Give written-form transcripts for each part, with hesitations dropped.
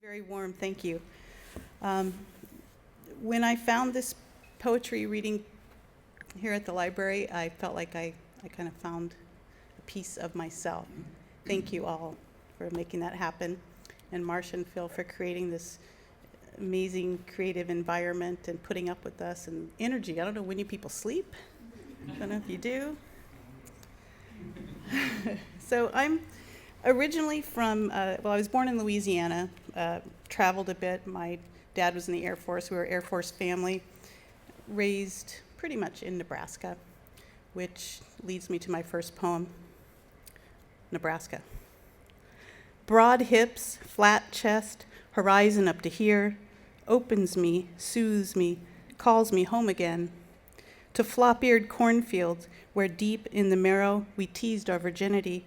Very warm, thank you. Um, when I found this poetry reading here at the library, I felt like I kind of found a piece of myself. Thank you all for making that happen, and Marcia and Phil for creating this amazing creative environment and putting up with us and energy. I don't know when you people sleep. I don't know if you do. So I'm originally from, I was born in Louisiana, traveled a bit. My dad was in the Air Force. We were an Air Force family, raised pretty much in Nebraska, which leads me to my first poem, Nebraska. Broad hips, flat chest, horizon up to here, opens me, soothes me, calls me home again, to flop-eared cornfields where deep in the marrow we teased our virginity,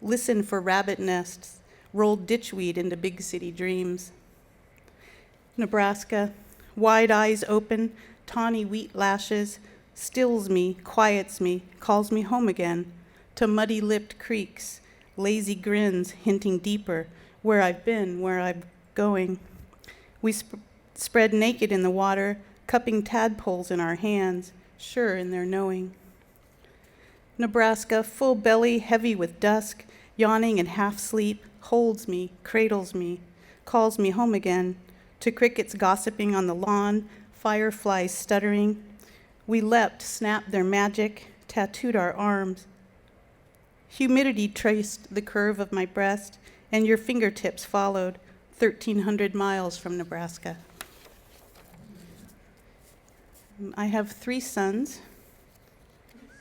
listened for rabbit nests, rolled ditchweed into big city dreams. Nebraska, wide eyes open, tawny wheat lashes, stills me, quiets me, calls me home again, to muddy-lipped creeks, lazy grins hinting deeper, where I've been, where I'm going. We spread naked in the water, cupping tadpoles in our hands, sure in their knowing. Nebraska, full belly, heavy with dusk, yawning in half sleep, holds me, cradles me, calls me home again, to crickets gossiping on the lawn, fireflies stuttering. We leapt, snapped their magic, tattooed our arms. Humidity traced the curve of my breast, and your fingertips followed, 1,300 miles from Nebraska. I have 3 sons.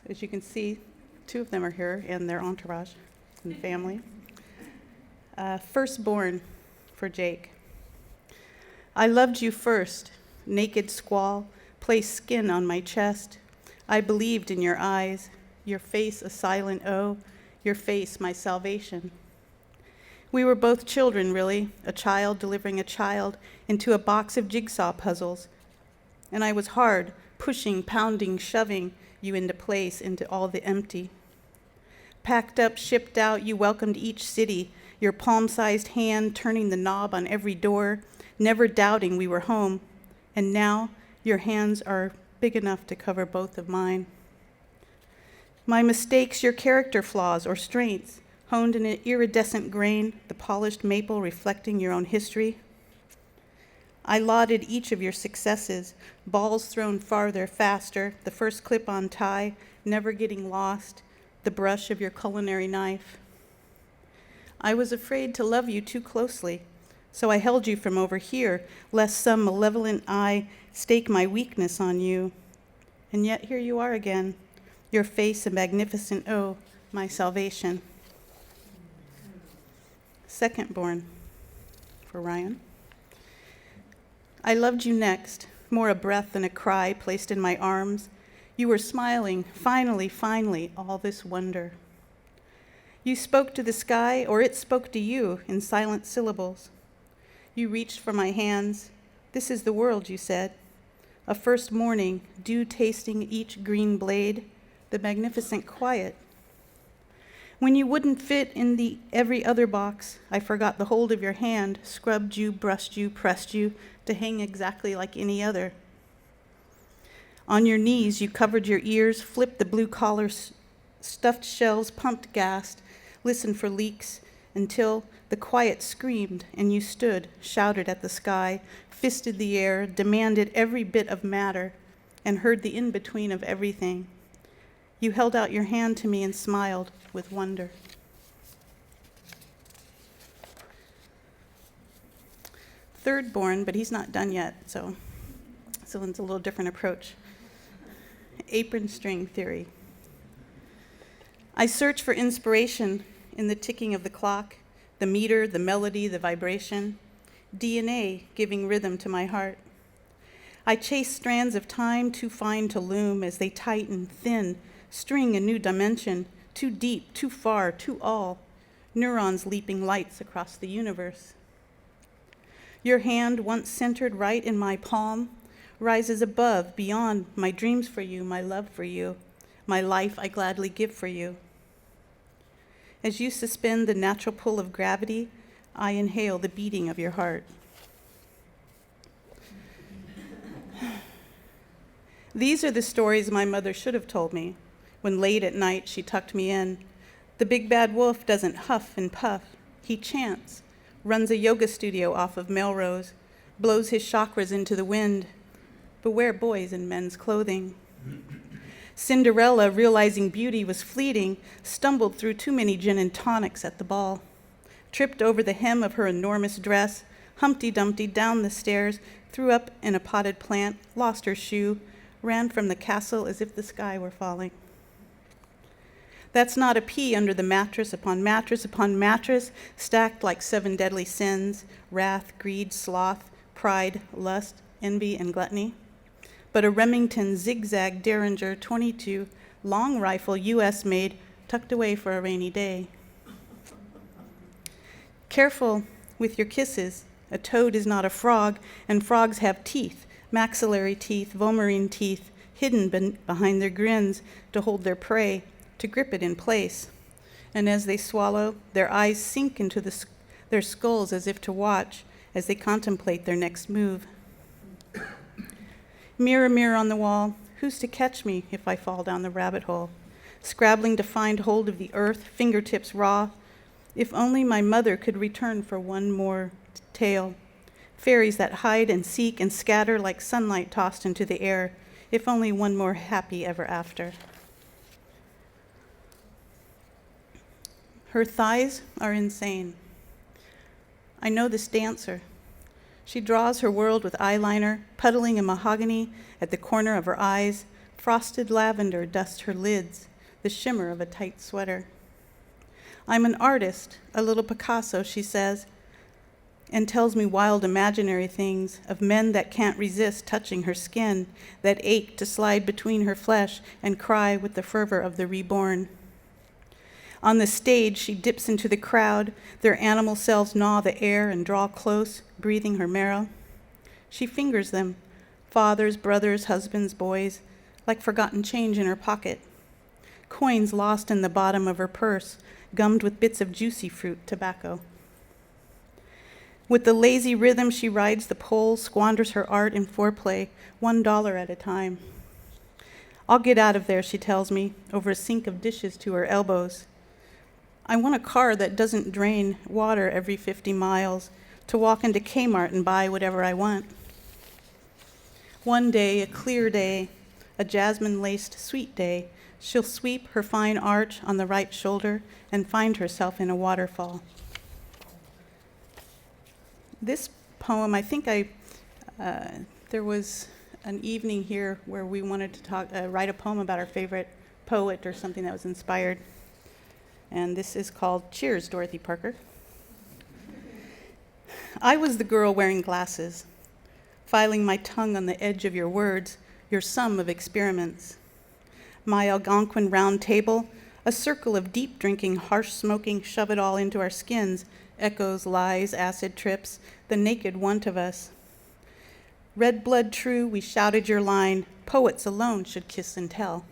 As you can see, 2 of them are here and their entourage and family. Firstborn for Jake. I loved you first, naked squall, placed skin on my chest. I believed in your eyes, your face a silent O, your face my salvation. We were both children, really, a child delivering a child into a box of jigsaw puzzles. And I was hard, pushing, pounding, shoving you into place, into all the empty. Packed up, shipped out, you welcomed each city, your palm-sized hand turning the knob on every door, never doubting we were home. And now your hands are big enough to cover both of mine. My mistakes, your character flaws or strengths, honed in an iridescent grain, the polished maple reflecting your own history. I lauded each of your successes, balls thrown farther, faster, the first clip-on tie, never getting lost, the brush of your culinary knife. I was afraid to love you too closely, so I held you from over here, lest some malevolent eye stake my weakness on you. And yet here you are again, your face a magnificent O, my salvation. Secondborn for Ryan. I loved you next, more a breath than a cry placed in my arms. You were smiling, finally, all this wonder. You spoke to the sky, or it spoke to you in silent syllables. You reached for my hands. This is the world, you said. A first morning, dew tasting each green blade, the magnificent quiet. When you wouldn't fit in the every other box, I forgot the hold of your hand, scrubbed you, brushed you, pressed you, to hang exactly like any other. On your knees, you covered your ears, flipped the blue collar, stuffed shells, pumped gas, listened for leaks, until the quiet screamed, and you stood, shouted at the sky, fisted the air, demanded every bit of matter, and heard the in-between of everything. You held out your hand to me and smiled with wonder. Thirdborn, but he's not done yet, so it's a little different approach. Apron string theory. I search for inspiration in the ticking of the clock, the meter, the melody, the vibration, DNA giving rhythm to my heart. I chase strands of time too fine to loom as they tighten, thin, string a new dimension, too deep, too far, too all, neurons leaping lights across the universe. Your hand, once centered right in my palm, rises above, beyond my dreams for you, my love for you, my life I gladly give for you. As you suspend the natural pull of gravity, I inhale the beating of your heart. These are the stories my mother should have told me when late at night she tucked me in. The big bad wolf doesn't huff and puff. He chants, runs a yoga studio off of Melrose, blows his chakras into the wind. Beware boys in men's clothing. Cinderella, realizing beauty was fleeting, stumbled through too many gin and tonics at the ball, tripped over the hem of her enormous dress, Humpty Dumpty down the stairs, threw up in a potted plant, lost her shoe, ran from the castle as if the sky were falling. That's not a pea under the mattress upon mattress upon mattress, stacked like 7 deadly sins, wrath, greed, sloth, pride, lust, envy, and gluttony. But a Remington zigzag Derringer 22 long rifle U.S. made, tucked away for a rainy day. Careful with your kisses. A toad is not a frog, and frogs have teeth, maxillary teeth, vomerine teeth, hidden behind their grins to hold their prey, to grip it in place. And as they swallow, their eyes sink into their skulls as if to watch, as they contemplate their next move. Mirror, mirror on the wall, who's to catch me if I fall down the rabbit hole? Scrabbling to find hold of the earth, fingertips raw. If only my mother could return for one more tale. Fairies that hide and seek and scatter like sunlight tossed into the air. If only one more happy ever after. Her thighs are insane. I know this dancer. She draws her world with eyeliner, puddling in mahogany at the corner of her eyes. Frosted lavender dusts her lids, the shimmer of a tight sweater. I'm an artist, a little Picasso, she says, and tells me wild imaginary things of men that can't resist touching her skin, that ache to slide between her flesh and cry with the fervor of the reborn. On the stage, she dips into the crowd. Their animal selves gnaw the air and draw close, breathing her marrow. She fingers them, fathers, brothers, husbands, boys, like forgotten change in her pocket. Coins lost in the bottom of her purse, gummed with bits of juicy fruit, tobacco. With the lazy rhythm, she rides the pole, squanders her art in foreplay, $1 at a time. I'll get out of there, she tells me, over a sink of dishes to her elbows. I want a car that doesn't drain water every 50 miles, to walk into Kmart and buy whatever I want. One day, a clear day, a jasmine-laced sweet day, she'll sweep her fine arch on the right shoulder and find herself in a waterfall. This poem, I think there was an evening here where we wanted to write a poem about our favorite poet or something that was inspired. And this is called Cheers, Dorothy Parker. I was the girl wearing glasses, filing my tongue on the edge of your words, your sum of experiments. My Algonquin round table, a circle of deep drinking, harsh smoking, shove it all into our skins, echoes, lies, acid trips, the naked want of us. Red blood true, we shouted your line, poets alone should kiss and tell.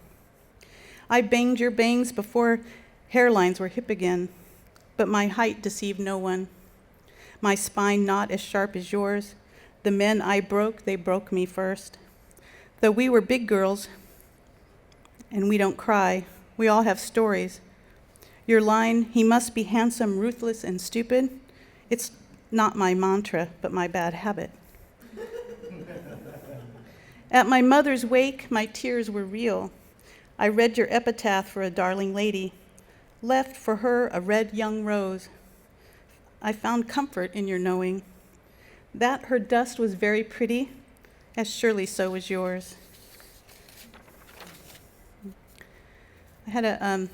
I banged your bangs before hairlines were hip again, but my height deceived no one. My spine not as sharp as yours. The men I broke, they broke me first. Though we were big girls, and we don't cry, we all have stories. Your line, he must be handsome, ruthless, and stupid, it's not my mantra, but my bad habit. At my mother's wake, my tears were real. I read your epitaph for a darling lady, left for her a red young rose. I found comfort in your knowing that her dust was very pretty, as surely so was yours. I had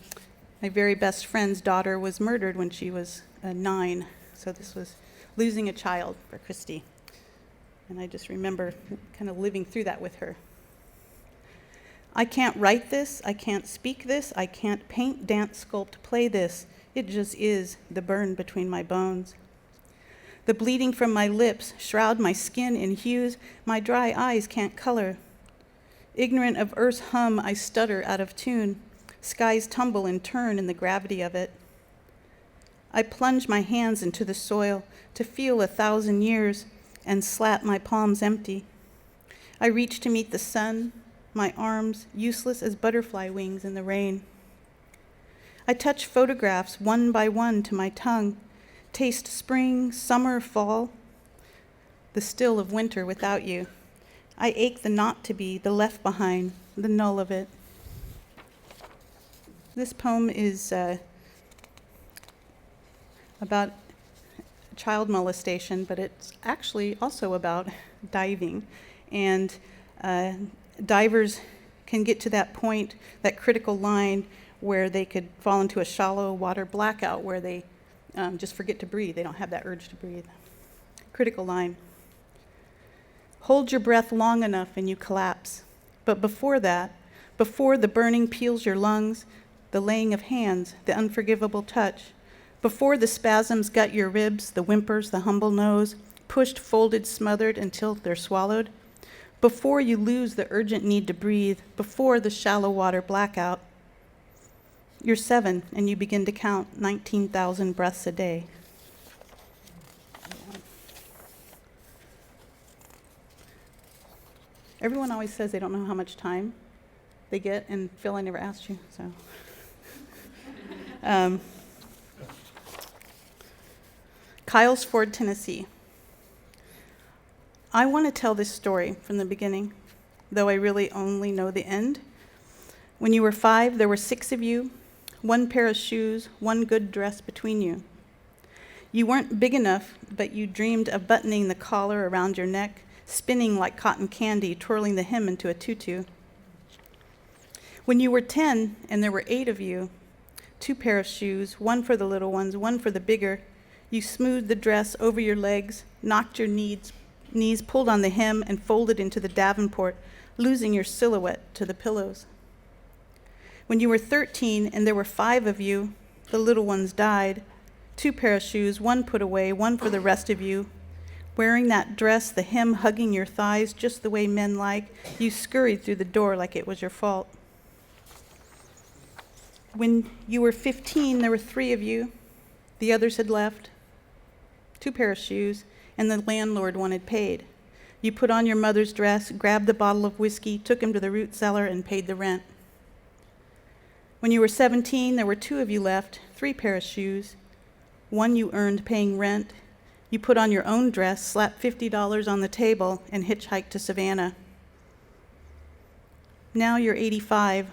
my very best friend's daughter was murdered when she was 9, so this was losing a child for Christy. And I just remember kind of living through that with her. I can't write this, I can't speak this, I can't paint, dance, sculpt, play this. It just is the burn between my bones. The bleeding from my lips shroud my skin in hues my dry eyes can't color. Ignorant of earth's hum, I stutter out of tune. Skies tumble and turn in the gravity of it. I plunge my hands into the soil to feel 1,000 years and slap my palms empty. I reach to meet the sun, my arms useless as butterfly wings in the rain. I touch photographs one by one to my tongue, taste spring, summer, fall, the still of winter without you. I ache the not to be, the left behind, the null of it. This poem is about child molestation, but it's actually also about diving. And divers can get to that point, that critical line, where they could fall into a shallow water blackout where they just forget to breathe. They don't have that urge to breathe. Critical line. Hold your breath long enough and you collapse. But before that, before the burning peels your lungs, the laying of hands, the unforgivable touch, before the spasms gut your ribs, the whimpers, the humble nose, pushed, folded, smothered until they're swallowed, before you lose the urgent need to breathe, before the shallow water blackout, you're 7 and you begin to count 19,000 breaths a day. Everyone always says they don't know how much time they get, and Phil, I never asked you, so. Kylesford, Tennessee. I want to tell this story from the beginning, though I really only know the end. When you were 5, there were 6 of you, 1 pair of shoes, 1 good dress between you. You weren't big enough, but you dreamed of buttoning the collar around your neck, spinning like cotton candy, twirling the hem into a tutu. When you were 10 and there were 8 of you, 2 pair of shoes, 1 for the little ones, 1 for the bigger, you smoothed the dress over your legs, knocked your knees, pulled on the hem, and folded into the davenport, losing your silhouette to the pillows. When you were 13 and there were 5 of you, the little ones died, 2 pair of shoes, 1 put away, 1 for the rest of you. Wearing that dress, the hem hugging your thighs just the way men like, you scurried through the door like it was your fault. When you were 15, there were 3 of you. The others had left. 2 pair of shoes, and the landlord wanted paid. You put on your mother's dress, grabbed the bottle of whiskey, took him to the root cellar, and paid the rent. When you were 17, there were 2 of you left, 3 pair of shoes. 1 you earned paying rent. You put on your own dress, slapped $50 on the table, and hitchhiked to Savannah. Now you're 85,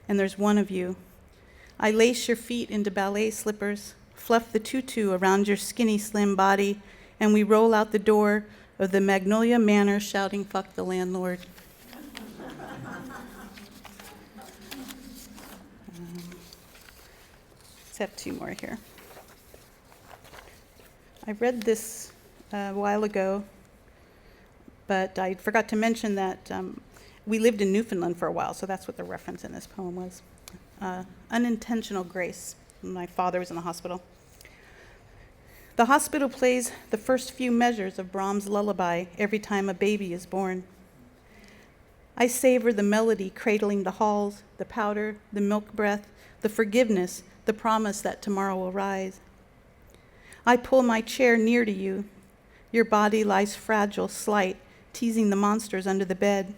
and there's 1 of you. I lace your feet into ballet slippers, fluff the tutu around your skinny, slim body, and we roll out the door of the Magnolia Manor shouting, "Fuck the landlord." Let's have 2 more here. I read this a while ago, but I forgot to mention that we lived in Newfoundland for a while, so that's what the reference in this poem was. Unintentional grace. My father was in the hospital. The hospital plays the first few measures of Brahms' lullaby every time a baby is born. I savor the melody cradling the halls, the powder, the milk breath, the forgiveness, the promise that tomorrow will rise. I pull my chair near to you. Your body lies fragile, slight, teasing the monsters under the bed.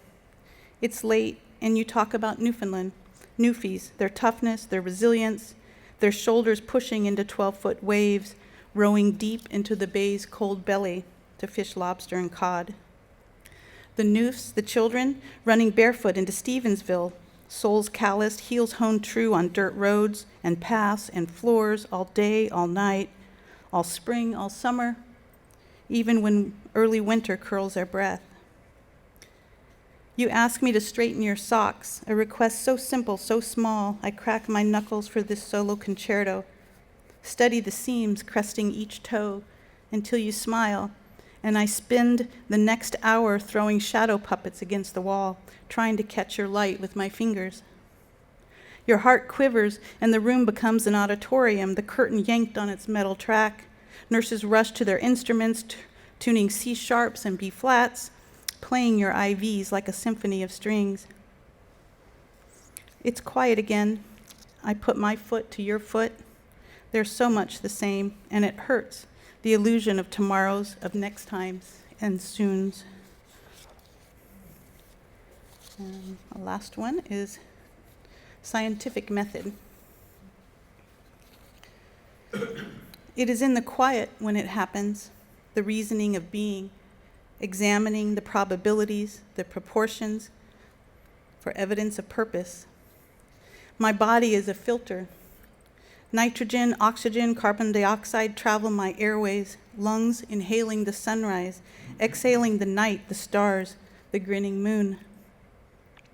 It's late, and you talk about Newfoundland, Newfies, their toughness, their resilience, their shoulders pushing into 12-foot waves, rowing deep into the bay's cold belly to fish lobster and cod. The Newfs, the children, running barefoot into Stevensville, souls calloused, heels honed true on dirt roads and paths and floors all day, all night, all spring, all summer, even when early winter curls their breath. You ask me to straighten your socks, a request so simple, so small, I crack my knuckles for this solo concerto, study the seams cresting each toe until you smile, and I spend the next hour throwing shadow puppets against the wall, trying to catch your light with my fingers. Your heart quivers, and the room becomes an auditorium, the curtain yanked on its metal track. Nurses rush to their instruments, tuning C-sharps and B-flats, playing your IVs like a symphony of strings. It's quiet again. I put my foot to your foot. They're so much the same, and it hurts, the illusion of tomorrows, of next times, and soons. The last one is scientific method. It is in the quiet when it happens, the reasoning of being, examining the probabilities, the proportions, for evidence of purpose. My body is a filter. Nitrogen, oxygen, carbon dioxide travel my airways, lungs inhaling the sunrise, exhaling the night, the stars, the grinning moon.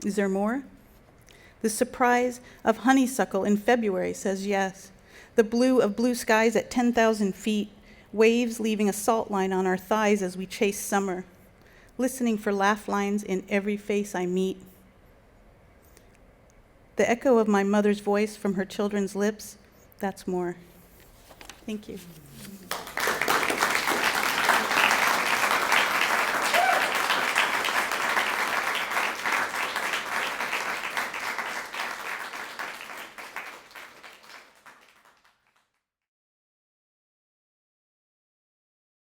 Is there more? The surprise of honeysuckle in February says yes. The blue of blue skies at 10,000 feet, waves leaving a salt line on our thighs as we chase summer, listening for laugh lines in every face I meet. The echo of my mother's voice from her children's lips, that's more. Thank you.